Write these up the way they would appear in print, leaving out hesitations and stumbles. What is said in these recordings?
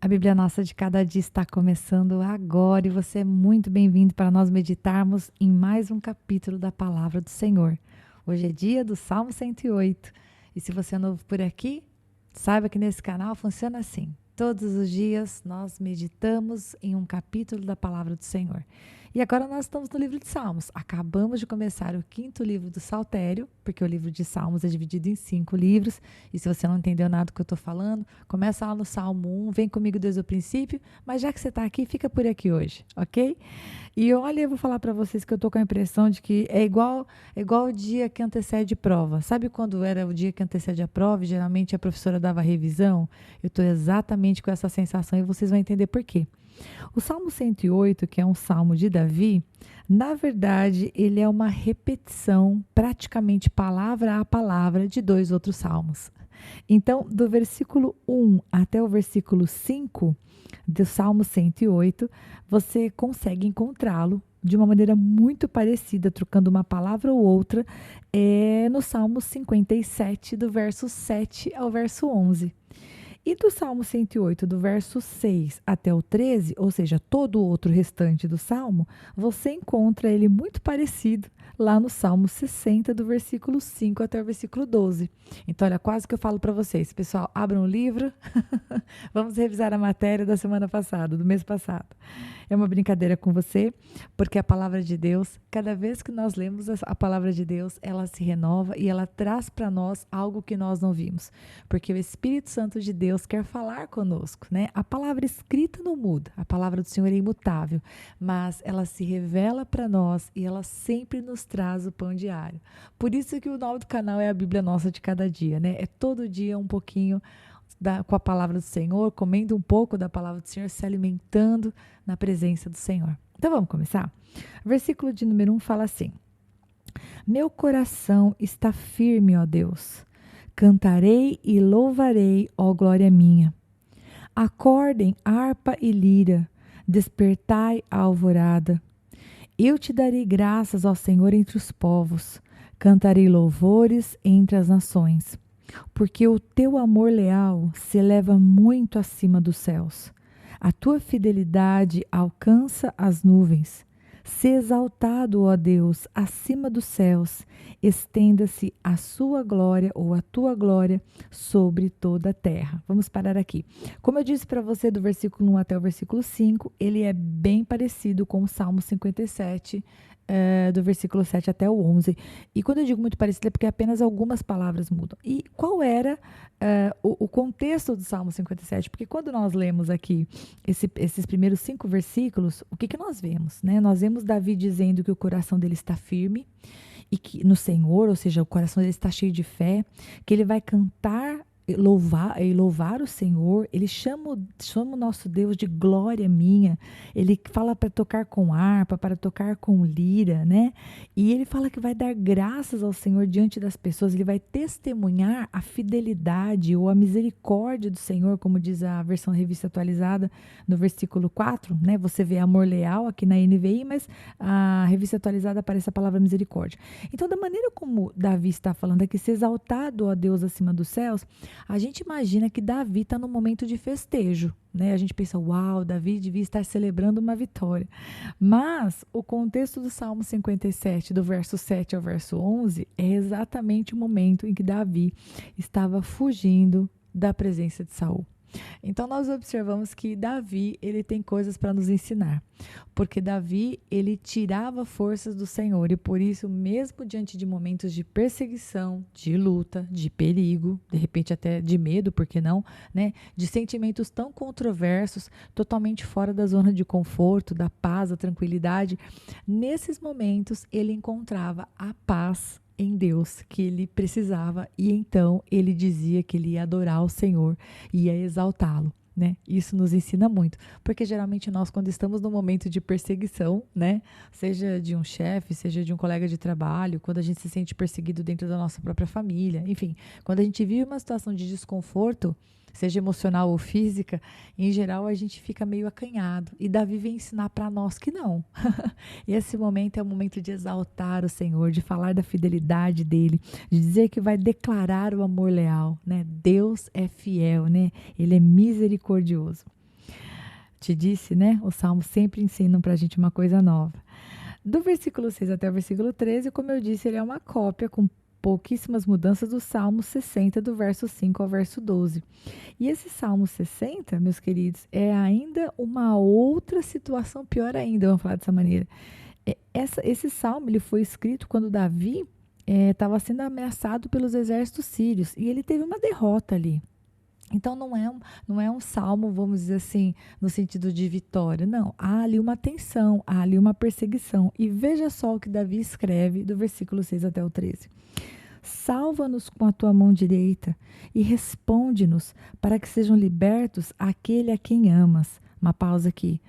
A Bíblia Nossa de Cada Dia está começando agora e você é muito bem-vindo para nós meditarmos em mais um capítulo da Palavra do Senhor. Hoje é dia do Salmo 108 e se você é novo por aqui, saiba que nesse canal funciona assim. Todos os dias nós meditamos em um capítulo da Palavra do Senhor. E agora nós estamos no livro de Salmos. Acabamos de começar o 5º livro do Saltério, porque o livro de Salmos é dividido em 5 livros. E se você não entendeu nada do que eu estou falando, começa lá no Salmo 1, vem comigo desde o princípio. Mas já que você está aqui, fica por aqui hoje, ok? E olha, eu vou falar para vocês que eu estou com a impressão de que é igual o dia que antecede prova. Sabe quando era o dia que antecede a prova e geralmente a professora dava revisão? Eu estou exatamente com essa sensação e vocês vão entender por quê. O Salmo 108, que é um salmo de Davi, na verdade, ele é uma repetição, praticamente palavra a palavra, de 2 outros salmos. Então, do versículo 1 até o versículo 5 do Salmo 108, você consegue encontrá-lo de uma maneira muito parecida, trocando uma palavra ou outra, no Salmo 57, do verso 7 ao verso 11. E do Salmo 108, do verso 6 até o 13, ou seja, todo o outro restante do Salmo, você encontra ele muito parecido lá no Salmo 60, do versículo 5 até o versículo 12. Então, olha, quase que eu falo para vocês, pessoal, abram o livro, vamos revisar a matéria da semana passada, do mês passado. É uma brincadeira com você, porque a palavra de Deus, cada vez que nós lemos a palavra de Deus, ela se renova e ela traz para nós algo que nós não vimos. Porque o Espírito Santo de Deus quer falar conosco, né? A palavra escrita não muda, a palavra do Senhor é imutável, mas ela se revela para nós e ela sempre nos traz o pão diário. Por isso que o nome do canal é a Bíblia Nossa de Cada Dia, né? É todo dia um pouquinho com a palavra do Senhor, comendo um pouco da palavra do Senhor, se alimentando na presença do Senhor. Então vamos começar? O versículo de número 1 fala assim: Meu coração está firme, ó Deus. Cantarei e louvarei, ó glória minha. Acordem harpa e lira, despertai a alvorada. Eu te darei graças ao Senhor entre os povos, cantarei louvores entre as nações. Porque o teu amor leal se eleva muito acima dos céus. A tua fidelidade alcança as nuvens. Se exaltado, ó Deus, acima dos céus, estenda-se a sua glória ou a tua glória sobre toda a terra. Vamos parar aqui. Como eu disse para você, do versículo 1 até o versículo 5, ele é bem parecido com o Salmo 57, do versículo 7 até o 11. E quando eu digo muito parecido é porque apenas algumas palavras mudam. E qual era o contexto do Salmo 57? Porque quando nós lemos aqui esses primeiros 5 versículos, o que nós vemos, né? Nós vemos Davi dizendo que o coração dele está firme e que no Senhor, ou seja, o coração dele está cheio de fé, que ele vai cantar louvar o Senhor. Ele chama o nosso Deus de glória minha. Ele fala para tocar com harpa, para tocar com lira, né? E ele fala que vai dar graças ao Senhor diante das pessoas. Ele vai testemunhar a fidelidade ou a misericórdia do Senhor, como diz a versão revista atualizada no versículo 4, né? Você vê amor leal aqui na NVI, mas a revista atualizada aparece a palavra misericórdia. Então, da maneira como Davi está falando aqui, ser exaltado a Deus acima dos céus, a gente imagina que Davi está num momento de festejo, né? A gente pensa, uau, Davi devia estar celebrando uma vitória. Mas o contexto do Salmo 57, do verso 7 ao verso 11, é exatamente o momento em que Davi estava fugindo da presença de Saul. Então nós observamos que Davi, ele tem coisas para nos ensinar, porque Davi, ele tirava forças do Senhor e por isso, mesmo diante de momentos de perseguição, de luta, de perigo, de repente até de medo, por que não, né? De sentimentos tão controversos, totalmente fora da zona de conforto, da paz, da tranquilidade, nesses momentos ele encontrava a paz em Deus que ele precisava e então ele dizia que ele ia adorar o Senhor, ia exaltá-lo, né? Isso nos ensina muito, porque geralmente nós quando estamos num momento de perseguição, né, seja de um chefe, seja de um colega de trabalho, quando a gente se sente perseguido dentro da nossa própria família, enfim, quando a gente vive uma situação de desconforto, seja emocional ou física, em geral a gente fica meio acanhado. E Davi vem ensinar para nós que não. E esse momento é o momento de exaltar o Senhor, de falar da fidelidade dele, de dizer que vai declarar o amor leal, né? Deus é fiel, né? Ele é misericordioso. te disse, né? Os salmos sempre ensinam para a gente uma coisa nova. Do versículo 6 até o versículo 13, como eu disse, ele é uma cópia com pouquíssimas mudanças do Salmo 60, do verso 5 ao verso 12. E esse Salmo 60, meus queridos, é ainda uma outra situação pior ainda, vamos falar dessa maneira. Esse salmo ele foi escrito quando Davi estava sendo ameaçado pelos exércitos sírios e ele teve uma derrota ali. Então não é um salmo, vamos dizer assim, no sentido de vitória. Não, há ali uma tensão, há ali uma perseguição. E veja só o que Davi escreve do versículo 6 até o 13. Salva-nos com a tua mão direita e responde-nos para que sejam libertos aquele a quem amas. Uma pausa aqui.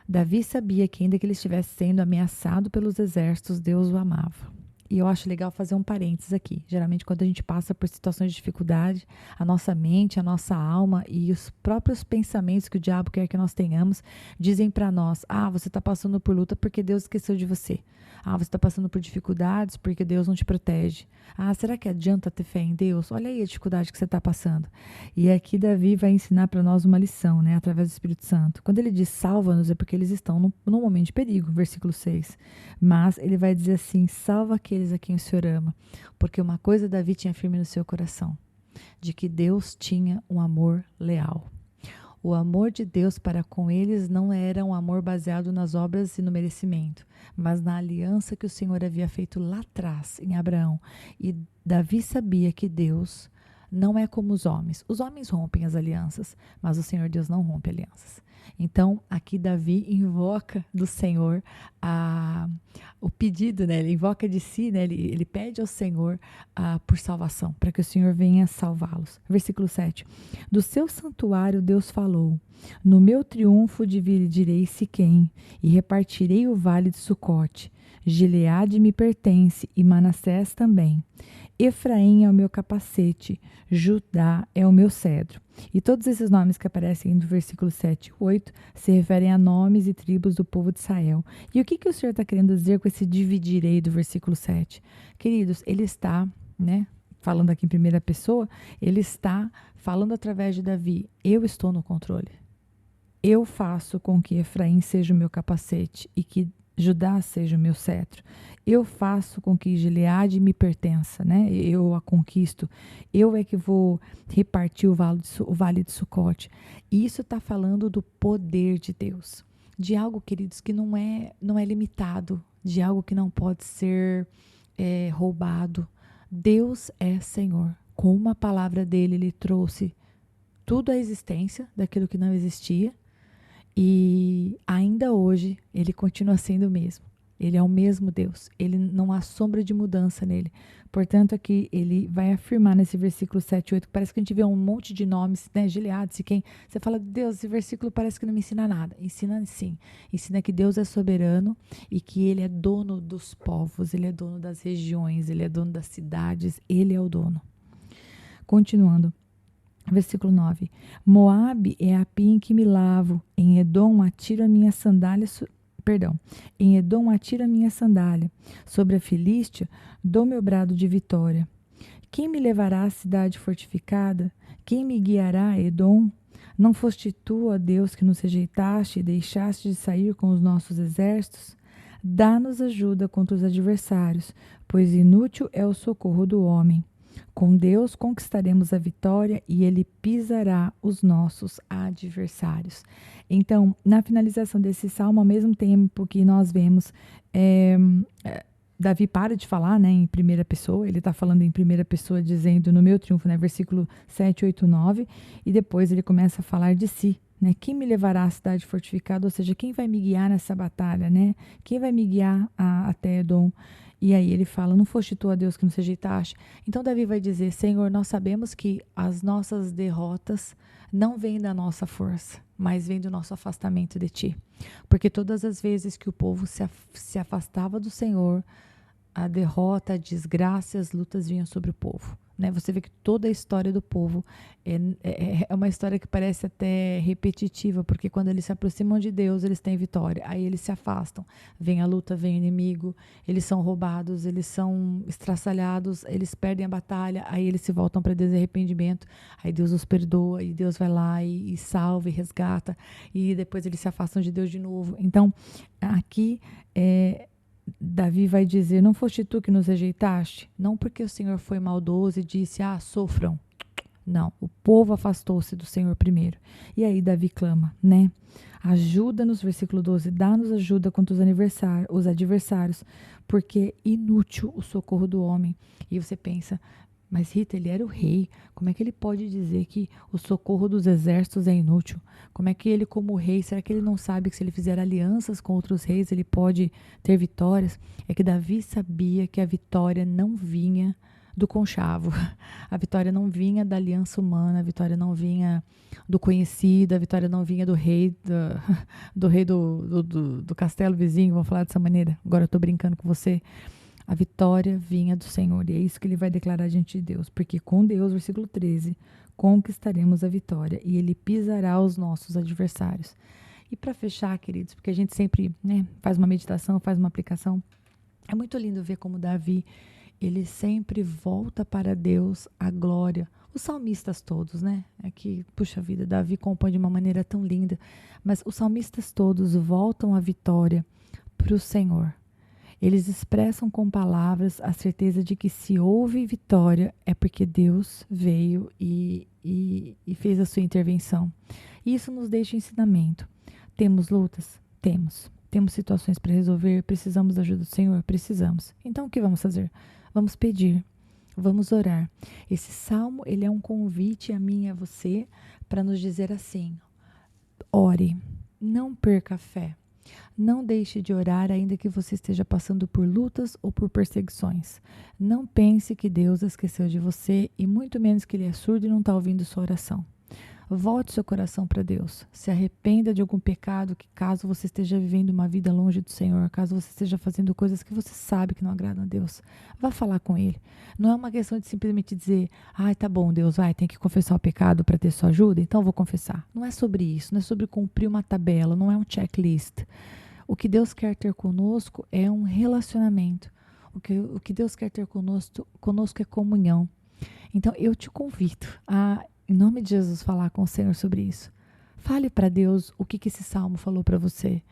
Davi sabia que ainda que ele estivesse sendo ameaçado pelos exércitos, Deus o amava. E eu acho legal fazer um parênteses aqui. Geralmente, quando a gente passa por situações de dificuldade, a nossa mente, a nossa alma e os próprios pensamentos que o diabo quer que nós tenhamos, dizem para nós, você está passando por luta porque Deus esqueceu de você. Você está passando por dificuldades porque Deus não te protege. Será que adianta ter fé em Deus? Olha aí a dificuldade que você está passando. E aqui Davi vai ensinar para nós uma lição, né, através do Espírito Santo. Quando ele diz salva-nos, é porque eles estão num momento de perigo, versículo 6. Mas ele vai dizer assim, salva aqueles a quem o Senhor ama. Porque uma coisa Davi tinha firme no seu coração, de que Deus tinha um amor leal. O amor de Deus para com eles não era um amor baseado nas obras e no merecimento, mas na aliança que o Senhor havia feito lá atrás, em Abraão. E Davi sabia que Deus não é como os homens. Os homens rompem as alianças, mas o Senhor Deus não rompe alianças. Então, aqui Davi invoca do Senhor o pedido, né? Ele invoca de si, né? Ele pede ao Senhor por salvação, para que o Senhor venha salvá-los. Versículo 7. Do seu santuário Deus falou, no meu triunfo dividirei Siquém e repartirei o vale de Sucote. Gileade me pertence e Manassés também. Efraim é o meu capacete, Judá é o meu cedro. E todos esses nomes que aparecem no versículo 7 e 8 se referem a nomes e tribos do povo de Israel. E o que o Senhor está querendo dizer com esse dividirei do versículo 7? Queridos, ele está, né, falando aqui em primeira pessoa, ele está falando através de Davi, eu estou no controle. Eu faço com que Efraim seja o meu capacete e que Judá seja o meu cetro. Eu faço com que Gileade me pertença, né? Eu a conquisto. Eu é que vou repartir o vale de Sucote. E isso está falando do poder de Deus. De algo, queridos, que não é limitado. De algo que não pode ser roubado. Deus é Senhor. Com uma palavra dele, ele trouxe tudo à existência daquilo que não existia. E ainda hoje, ele continua sendo o mesmo. Ele é o mesmo Deus. Ele não há sombra de mudança nele. Portanto, aqui ele vai afirmar nesse versículo 7 e 8, que parece que a gente vê um monte de nomes, né? Gileade, Siquém. Você fala, Deus, esse versículo parece que não me ensina nada. Ensina sim. Ensina que Deus é soberano e que ele é dono dos povos, ele é dono das regiões, ele é dono das cidades, ele é o dono. Continuando. Versículo 9. Moabe é a pia em que me lavo, em Edom atiro a minha sandália, em Edom atiro a minha sandália, sobre a Filístia dou meu brado de vitória. Quem me levará à cidade fortificada? Quem me guiará a Edom? Não foste tu, ó Deus, que nos rejeitaste e deixaste de sair com os nossos exércitos? Dá-nos ajuda contra os adversários, pois inútil é o socorro do homem. Com Deus conquistaremos a vitória e ele pisará os nossos adversários. Então, na finalização desse salmo, ao mesmo tempo que nós vemos Davi para de falar, né, em primeira pessoa, ele está falando em primeira pessoa dizendo no meu triunfo, né, versículo 7, 8, 9, e depois ele começa a falar de si. Né? Quem me levará à cidade fortificada, ou seja, quem vai me guiar nessa batalha, né? Quem vai me guiar até Edom? E aí ele fala, não foste tu, ó Deus, que nos rejeitaste? Então Davi vai dizer, Senhor, nós sabemos que as nossas derrotas não vêm da nossa força, mas vêm do nosso afastamento de ti. Porque todas as vezes que o povo se afastava do Senhor, a derrota, a desgraça, as lutas vinham sobre o povo. né? Você vê que toda a história do povo é uma história que parece até repetitiva, porque quando eles se aproximam de Deus, eles têm vitória. Aí eles se afastam, vem a luta, vem o inimigo, eles são roubados, eles são estraçalhados, eles perdem a batalha, aí eles se voltam para Deus em arrependimento, aí Deus os perdoa, e Deus vai lá e salva e resgata, e depois eles se afastam de Deus de novo. Então, aqui Davi vai dizer, não foste tu que nos rejeitaste? Não porque o Senhor foi maldoso e disse, sofram. Não, o povo afastou-se do Senhor primeiro. E aí Davi clama, né? Ajuda-nos, versículo 12, dá-nos ajuda contra os adversários, porque é inútil o socorro do homem. E você pensa, mas Rita, ele era o rei, como é que ele pode dizer que o socorro dos exércitos é inútil? Como é que ele, como rei, será que ele não sabe que se ele fizer alianças com outros reis, ele pode ter vitórias? É que Davi sabia que a vitória não vinha do conchavo, a vitória não vinha da aliança humana, a vitória não vinha do conhecido, a vitória não vinha do rei, do rei do castelo vizinho, vamos falar dessa maneira, agora eu estou brincando com você. A vitória vinha do Senhor, e é isso que ele vai declarar diante de Deus, porque com Deus, versículo 13, conquistaremos a vitória, e ele pisará os nossos adversários. E para fechar, queridos, porque a gente sempre, né, faz uma meditação, faz uma aplicação, é muito lindo ver como Davi, ele sempre volta para Deus a glória. Os salmistas todos, né? É que, puxa vida, Davi compõe de uma maneira tão linda, mas os salmistas todos voltam a vitória para o Senhor. Eles expressam com palavras a certeza de que se houve vitória é porque Deus veio e fez a sua intervenção. E isso nos deixa ensinamento. Temos lutas? Temos. Temos situações para resolver? Precisamos da ajuda do Senhor? Precisamos. Então o que vamos fazer? Vamos pedir. Vamos orar. Esse salmo, ele é um convite a mim e a você para nos dizer assim: ore, não perca a fé. Não deixe de orar ainda que você esteja passando por lutas ou por perseguições. Não pense que Deus esqueceu de você e muito menos que Ele é surdo e não está ouvindo sua oração. Volte seu coração para Deus. Se arrependa de algum pecado que caso você esteja vivendo uma vida longe do Senhor, caso você esteja fazendo coisas que você sabe que não agradam a Deus, vá falar com Ele. Não é uma questão de simplesmente dizer, tá bom, Deus, tem que confessar o pecado para ter sua ajuda, então vou confessar. Não é sobre isso, não é sobre cumprir uma tabela, não é um checklist. O que Deus quer ter conosco é um relacionamento. O que Deus quer ter conosco é comunhão. Então, eu te convido a, em nome de Jesus, falar com o Senhor sobre isso. Fale para Deus o que esse salmo falou para você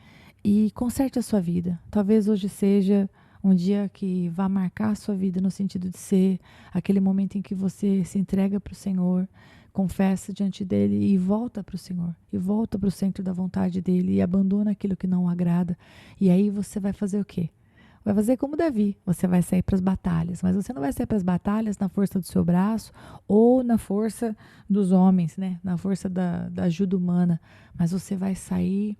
e conserte a sua vida. Talvez hoje seja um dia que vá marcar a sua vida no sentido de ser aquele momento em que você se entrega para o Senhor, confessa diante dele e volta para o Senhor, e volta para o centro da vontade dele e abandona aquilo que não o agrada. E aí você vai fazer o quê? Vai fazer como Davi, você vai sair para as batalhas, mas você não vai sair para as batalhas na força do seu braço ou na força dos homens, né? Na força da ajuda humana, mas você vai sair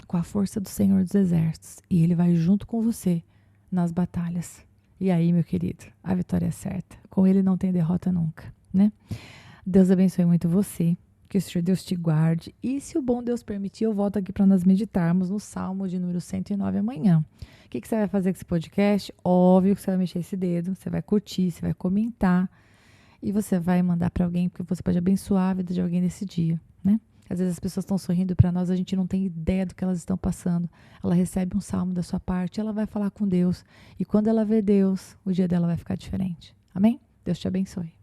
com a força do Senhor dos Exércitos e Ele vai junto com você nas batalhas. E aí, meu querido, a vitória é certa. Com Ele não tem derrota nunca, né? Deus abençoe muito você, que o Senhor Deus te guarde. E se o bom Deus permitir, eu volto aqui para nós meditarmos no Salmo de número 109 amanhã. O que você vai fazer com esse podcast? Óbvio que você vai mexer esse dedo, você vai curtir, você vai comentar e você vai mandar para alguém, porque você pode abençoar a vida de alguém nesse dia, né? Às vezes as pessoas estão sorrindo para nós, a gente não tem ideia do que elas estão passando. Ela recebe um salmo da sua parte, ela vai falar com Deus. E quando ela vê Deus, o dia dela vai ficar diferente. Amém? Deus te abençoe.